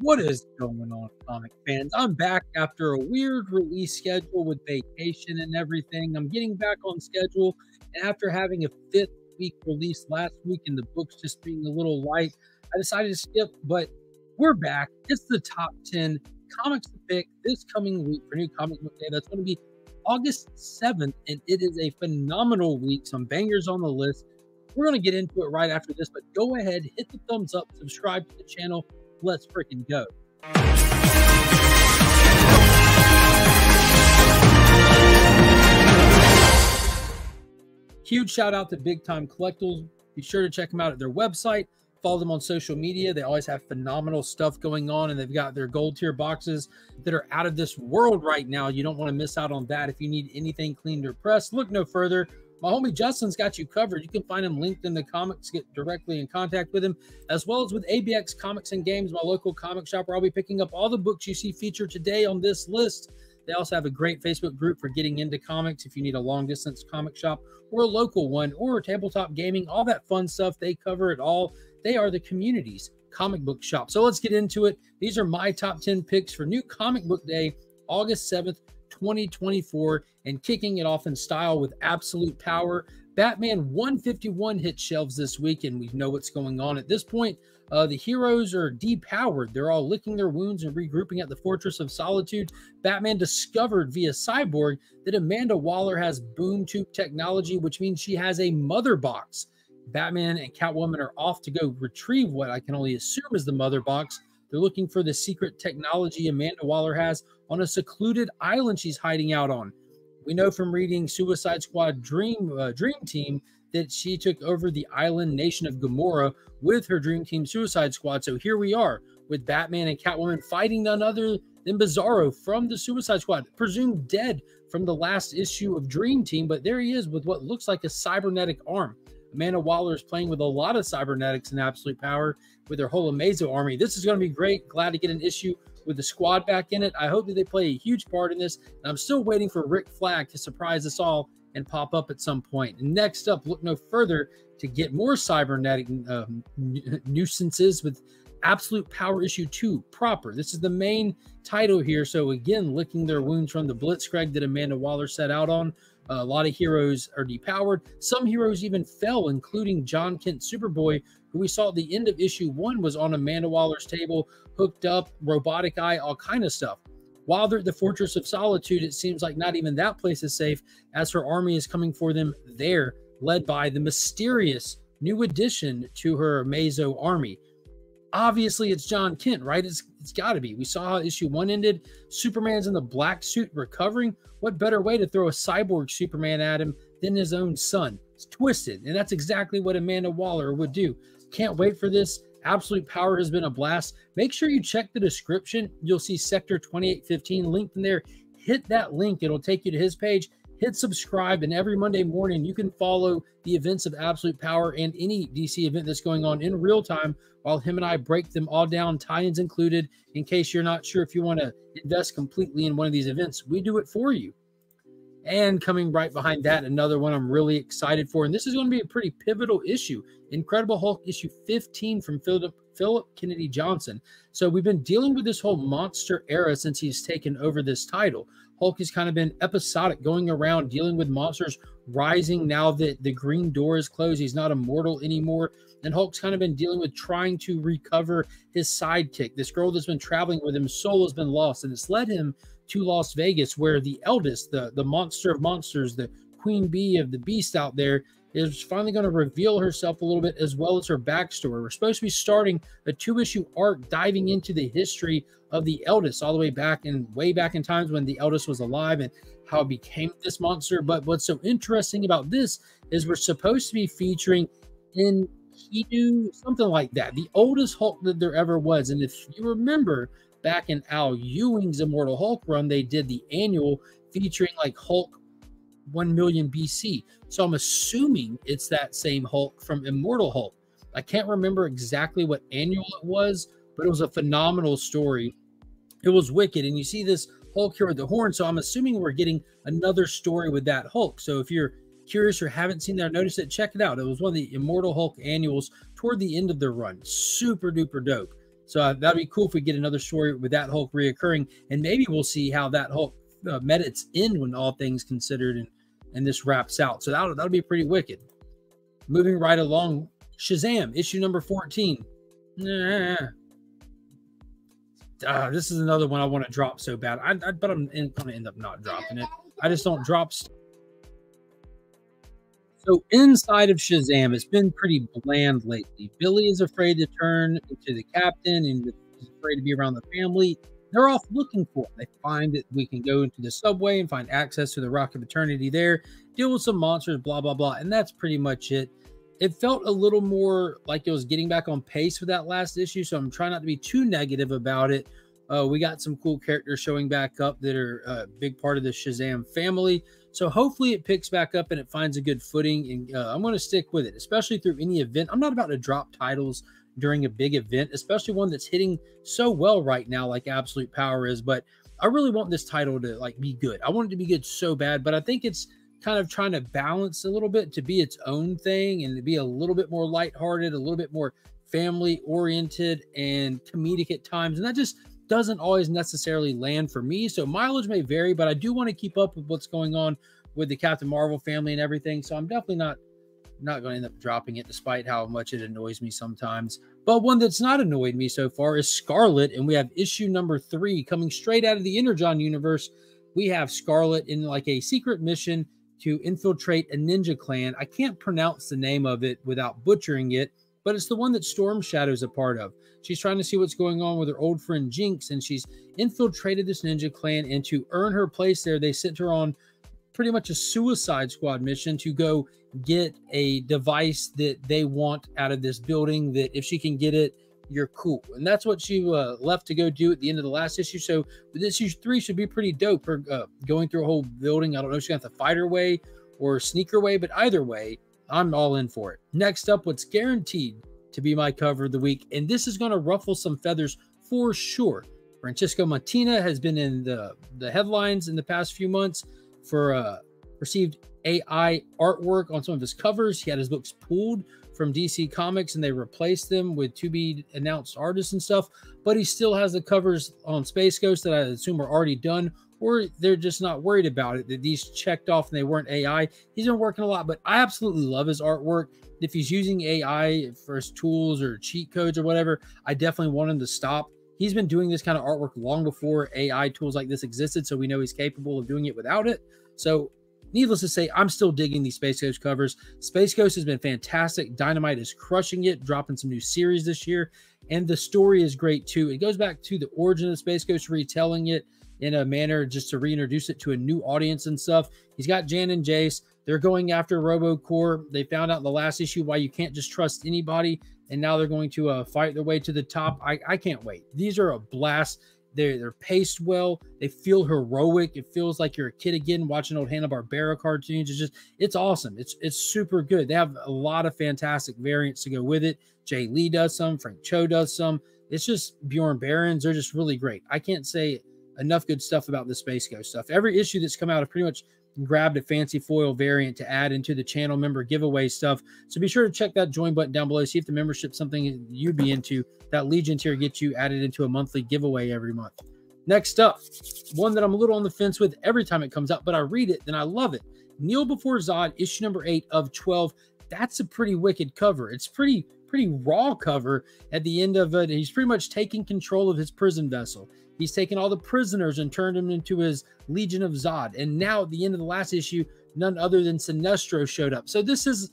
What is going on, comic fans? I'm back after a weird release schedule with vacation and everything. I'm getting back on schedule, and after having a fifth week release last week and the books just being a little light, I decided to skip, but we're back. It's the top 10 comics to pick this coming week for New Comic Book Day. That's going to be August 7th, and it is a phenomenal week. Some bangers on the list. We're going to get into it right after this, but go ahead, hit the thumbs up, subscribe to the channel. Let's freaking go. Huge shout out to Big Time Collectibles. Be sure to check them out at their website. Follow them on social media. They always have phenomenal stuff going on, and they've got their gold tier boxes that are out of this world right now. You don't want to miss out on that. If you need anything cleaned or pressed, look no further. My homie Justin's got you covered. You can find him linked in the comics. Get directly in contact with him, as well as with ABX Comics and Games, my local comic shop, where I'll be picking up all the books you see featured today on this list. They also have a great Facebook group for getting into comics if you need a long-distance comic shop or a local one or tabletop gaming, all that fun stuff. They cover it all. They are the community's comic book shop. So let's get into it. These are my top 10 picks for New Comic Book Day, August 7th, 2024, and kicking it off in style with Absolute Power. Batman 151 hit shelves this week, and we know what's going on at this point. The heroes are depowered. They're all licking their wounds and regrouping at the Fortress of Solitude. Batman discovered via Cyborg that Amanda Waller has boom tube technology, which means she has a mother box. Batman and Catwoman are off to go retrieve what I can only assume is the mother box. They're looking for the secret technology Amanda Waller has on a secluded island she's hiding out on. We know from reading Suicide Squad Dream Team that she took over the island nation of Gamora with her Dream Team Suicide Squad. So here we are with Batman and Catwoman fighting none other than Bizarro from the Suicide Squad, presumed dead from the last issue of Dream Team, but there he is with what looks like a cybernetic arm. Amanda Waller is playing with a lot of cybernetics and Absolute Power with her whole Amazo army. This is going to be great. Glad to get an issue with the squad back in it. I hope that they play a huge part in this. And I'm still waiting for Rick Flag to surprise us all and pop up at some point. And next up, look no further to get more cybernetic nuisances with Absolute Power issue 2 proper. This is the main title here. So again, licking their wounds from the Blitzkrieg that Amanda Waller set out on. A lot of heroes are depowered. Some heroes even fell, including John Kent Superboy, who we saw at the end of issue 1 was on Amanda Waller's table, hooked up, robotic eye, all kind of stuff. While they're at the Fortress of Solitude, it seems like not even that place is safe, as her army is coming for them there, led by the mysterious new addition to her Amazo army. Obviously, it's John Kent, right? It's got to be. We saw how issue 1 ended. Superman's in the black suit recovering. What better way to throw a cyborg Superman at him than his own son? It's twisted, and that's exactly what Amanda Waller would do. Can't wait for this. Absolute Power has been a blast. Make sure you check the description. You'll see Sector 2815 linked in there. Hit that link. It'll take you to his page. Hit subscribe, and every Monday morning you can follow the events of Absolute Power and any DC event that's going on in real time while him and I break them all down, tie-ins included, in case you're not sure if you want to invest completely in one of these events. We do it for you. And coming right behind that, another one I'm really excited for, and this is going to be a pretty pivotal issue, Incredible Hulk issue 15 from Philip Kennedy Johnson. So we've been dealing with this whole monster era since he's taken over this title. Hulk has kind of been episodic, going around dealing with monsters rising now that the green door is closed. He's not immortal anymore. And Hulk's kind of been dealing with trying to recover his sidekick. This girl that's been traveling with him, soul has been lost, and it's led him to Las Vegas, where the eldest, the monster of monsters, the queen bee of the beast out there, is finally going to reveal herself a little bit, as well as her backstory. We're supposed to be starting a 2-issue arc diving into the history of the eldest, all the way back in times when the eldest was alive and how it became this monster. But what's so interesting about this is we're supposed to be featuring Enkidu, something like that, the oldest Hulk that there ever was. And if you remember, back in Al Ewing's Immortal Hulk run, they did the annual featuring like Hulk 1 million BC. So I'm assuming it's that same Hulk from Immortal Hulk. I can't remember exactly what annual it was, but it was a phenomenal story. It was wicked. And you see this Hulk here with the horn. So I'm assuming we're getting another story with that Hulk. So if you're curious or haven't seen that or noticed it, check it out. It was one of the Immortal Hulk annuals toward the end of their run. Super duper dope. So that'd be cool if we get another story with that Hulk reoccurring, and maybe we'll see how that Hulk met its end when all things considered, and this wraps out. So that'll be pretty wicked. Moving right along, Shazam issue number 14. This is another one I want to drop so bad. But I'm going to end up not dropping it. I just don't drop stuff. So inside of Shazam, it's been pretty bland lately. Billy is afraid to turn into the captain and is afraid to be around the family. They're off looking for him. They find that we can go into the subway and find access to the Rock of Eternity there, deal with some monsters, blah, blah, blah. And that's pretty much it. It felt a little more like it was getting back on pace with that last issue, so I'm trying not to be too negative about it. We got some cool characters showing back up that are a big part of the Shazam family. So hopefully it picks back up and it finds a good footing. And I'm going to stick with it, especially through any event. I'm not about to drop titles during a big event, especially one that's hitting so well right now like Absolute Power is. But I really want this title to like be good. I want it to be good so bad, but I think it's kind of trying to balance a little bit to be its own thing and to be a little bit more lighthearted, a little bit more family oriented and comedic at times. And that just doesn't always necessarily land for me. So mileage may vary, but I do want to keep up with what's going on with the Captain Marvel family and everything. So I'm definitely not going to end up dropping it, despite how much it annoys me sometimes. But one that's not annoyed me so far is Scarlet, and we have issue number 3 coming straight out of the Energon universe. We have Scarlet in like a secret mission to infiltrate a ninja clan. I can't pronounce the name of it without butchering it, but it's the one that Storm Shadow's a part of. She's trying to see what's going on with her old friend Jinx, and she's infiltrated this ninja clan, and to earn her place there, they sent her on pretty much a Suicide Squad mission to go get a device that they want out of this building, that if she can get it, you're cool. And that's what she left to go do at the end of the last issue. So this issue 3 should be pretty dope for going through a whole building. I don't know if she's going to have to fight her way or sneak her way, but either way, I'm all in for it. Next up, what's guaranteed to be my cover of the week, and this is going to ruffle some feathers for sure. Francisco Martina has been in the headlines in the past few months for received AI artwork on some of his covers. He had his books pulled from DC Comics and they replaced them with to-be-announced artists and stuff, but he still has the covers on Space Ghost that I assume are already done, or they're just not worried about it, that these checked off and they weren't AI. He's been working a lot, but I absolutely love his artwork. If he's using AI for his tools or cheat codes or whatever, I definitely want him to stop. He's been doing this kind of artwork long before AI tools like this existed, so we know he's capable of doing it without it. So needless to say, I'm still digging these Space Ghost covers. Space Ghost has been fantastic. Dynamite is crushing it, dropping some new series this year, and the story is great too. It goes back to the origin of Space Ghost, retelling it in a manner just to reintroduce it to a new audience and stuff. He's got Jan and Jace. They're going after RoboCorp. They found out in the last issue why you can't just trust anybody, and now they're going to fight their way to the top. I can't wait. These are a blast. They're paced well. They feel heroic. It feels like you're a kid again watching old Hanna-Barbera cartoons. It's awesome. It's super good. They have a lot of fantastic variants to go with it. Jay Lee does some. Frank Cho does some. It's just Bjorn Barons. They're just really great. I can't say enough good stuff about the Space Ghost stuff. Every issue that's come out, I've pretty much grabbed a fancy foil variant to add into the channel member giveaway stuff. So be sure to check that join button down below. See if the membership's something you'd be into. That Legion tier gets you added into a monthly giveaway every month. Next up, one that I'm a little on the fence with every time it comes out, but I read it, then I love it. Kneel Before Zod, issue number 8 of 12. That's a pretty wicked cover. It's pretty raw cover at the end of it. He's pretty much taking control of his prison vessel. He's taken all the prisoners and turned them into his Legion of Zod. And now at the end of the last issue, none other than Sinestro showed up. So this is,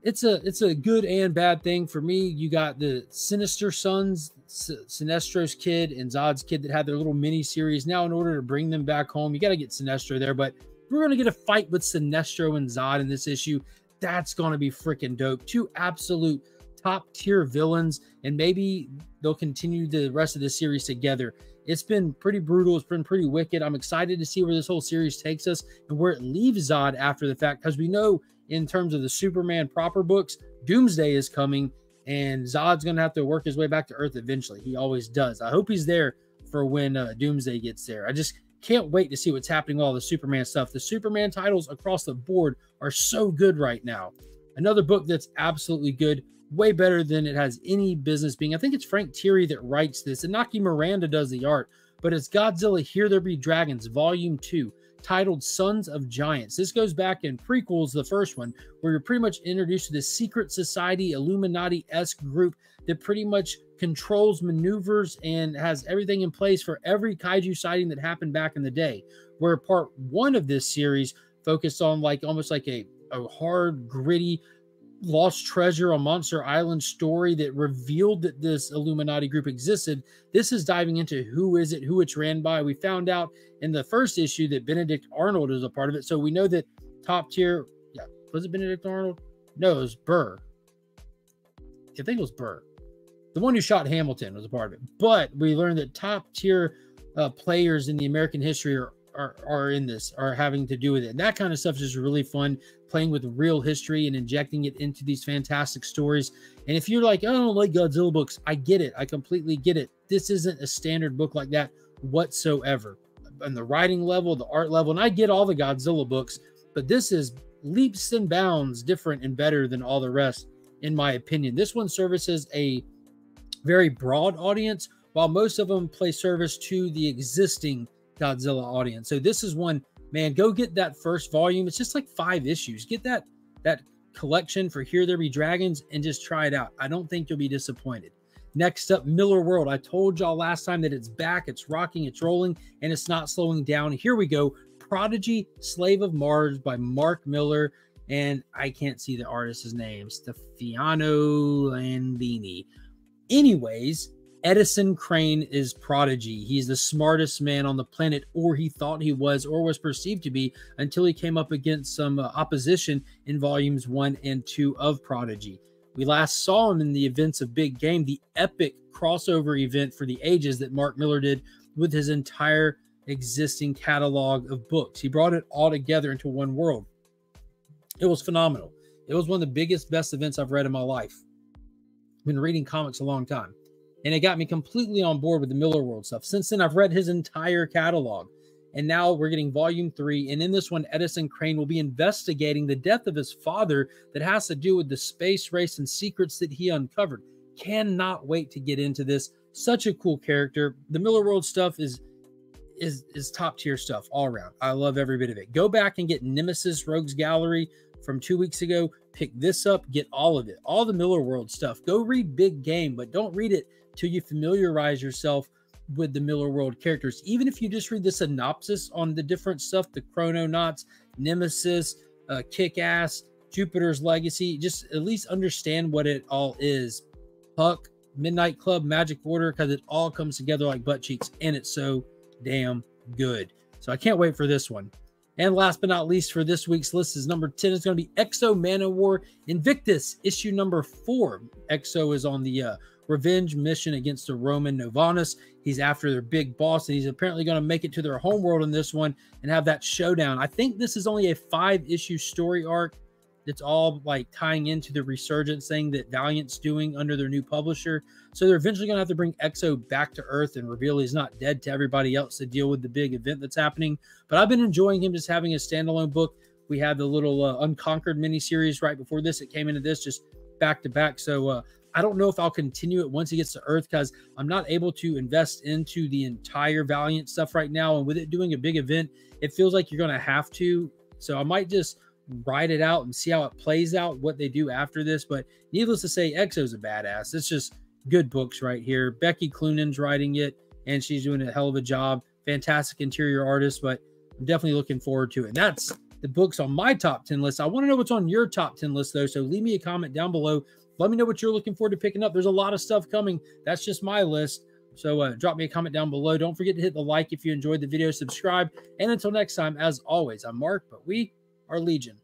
it's a good and bad thing for me. You got the Sinister Sons, Sinestro's kid and Zod's kid that had their little mini series. Now in order to bring them back home, you got to get Sinestro there. But we're going to get a fight with Sinestro and Zod in this issue. That's going to be freaking dope. Two absolute top tier villains, and maybe they'll continue the rest of the series together. It's been pretty brutal. It's been pretty wicked. I'm excited to see where this whole series takes us and where it leaves Zod after the fact, because we know in terms of the Superman proper books, Doomsday is coming and Zod's going to have to work his way back to Earth eventually. He always does. I hope he's there for when Doomsday gets there. I just can't wait to see what's happening with all the Superman stuff. The Superman titles across the board are so good right now. Another book that's absolutely good, way better than it has any business being. I think it's Frank Thierry that writes this, and Naki Miranda does the art, but it's Godzilla Here There Be Dragons, Volume 2, titled Sons of Giants. This goes back in prequels, the first one, where you're pretty much introduced to this secret society, Illuminati-esque group that pretty much controls maneuvers and has everything in place for every kaiju sighting that happened back in the day. Where part 1 of this series focused on like almost like a hard, gritty, lost treasure on Monster Island story that revealed that this Illuminati group existed. This is diving into who is it, who it's ran by. We found out in the first issue that Benedict Arnold is a part of it. So we know that top tier, yeah, was it Benedict Arnold? No, it was Burr. I think it was Burr. The one who shot Hamilton was a part of it. But we learned that top tier players in the American history are in this, are having to do with it. And that kind of stuff is just really fun, playing with real history and injecting it into these fantastic stories. And if you're like, I don't like Godzilla books, I get it. I completely get it. This isn't a standard book like that whatsoever. On the writing level, the art level, and I get all the Godzilla books, but this is leaps and bounds different and better than all the rest, in my opinion. This one services a very broad audience, while most of them play service to the existing Godzilla audience. So this is one, man, go get that first volume. It's just like 5 issues. Get that collection for Here There Be Dragons and just try it out. I don't think you'll be disappointed. Next up, Miller World. I told y'all last time that it's back, it's rocking, it's rolling, and it's not slowing down. Here we go. Prodigy, Slave of Mars by Mark Miller, and I can't see the artist's name, Stefano Landini. Anyways, Edison Crane is Prodigy. He's the smartest man on the planet, or he thought he was, or was perceived to be, until he came up against some opposition in volumes 1 and 2 of Prodigy. We last saw him in the events of Big Game, the epic crossover event for the ages that Mark Miller did with his entire existing catalog of books. He brought it all together into one world. It was phenomenal. It was one of the biggest, best events I've read in my life. I've been reading comics a long time, and it got me completely on board with the Miller World stuff. Since then, I've read his entire catalog, and now we're getting volume 3. And in this one, Edison Crane will be investigating the death of his father that has to do with the space race and secrets that he uncovered. Cannot wait to get into this. Such a cool character. The Miller World stuff is top tier stuff all around. I love every bit of it. Go back and get Nemesis Rogues Gallery from 2 weeks ago. Pick this up, get all of it, all the Miller World stuff. Go read Big Game, but don't read it till you familiarize yourself with the Miller World characters. Even if you just read the synopsis on the different stuff, the Chrononauts, Nemesis, Kick-Ass, Jupiter's Legacy, just at least understand what it all is. Puck, Midnight Club, Magic Order, because it all comes together like butt cheeks, and it's so damn good. So I can't wait for this one. And last but not least for this week's list is number 10. It's going to be Exo Manowar Invictus, issue number 4. Exo is on the revenge mission against the Roman Novanus. He's after their big boss, and he's apparently going to make it to their homeworld in this one and have that showdown. I think this is only a 5-issue story arc. It's all like tying into the resurgence thing that Valiant's doing under their new publisher. So they're eventually going to have to bring Exo back to Earth and reveal he's not dead to everybody else to deal with the big event that's happening. But I've been enjoying him just having a standalone book. We had the little Unconquered miniseries right before this. It came into this just back to back. So I don't know if I'll continue it once he gets to Earth, because I'm not able to invest into the entire Valiant stuff right now. And with it doing a big event, it feels like you're going to have to. So I might just ride it out and see how it plays out, what they do after this. But needless to say, Exo's a badass. It's just good books right here. Becky Cloonan's writing it, and she's doing a hell of a job. Fantastic interior artist, but I'm definitely looking forward to it. And that's the books on my top 10 list. I want to know what's on your top 10 list, though, so leave me a comment down below. Let me know what you're looking forward to picking up. There's a lot of stuff coming. That's just my list. So drop me a comment down below. Don't forget to hit the like if you enjoyed the video. Subscribe. And until next time, as always, I'm Mark, but we are Legion.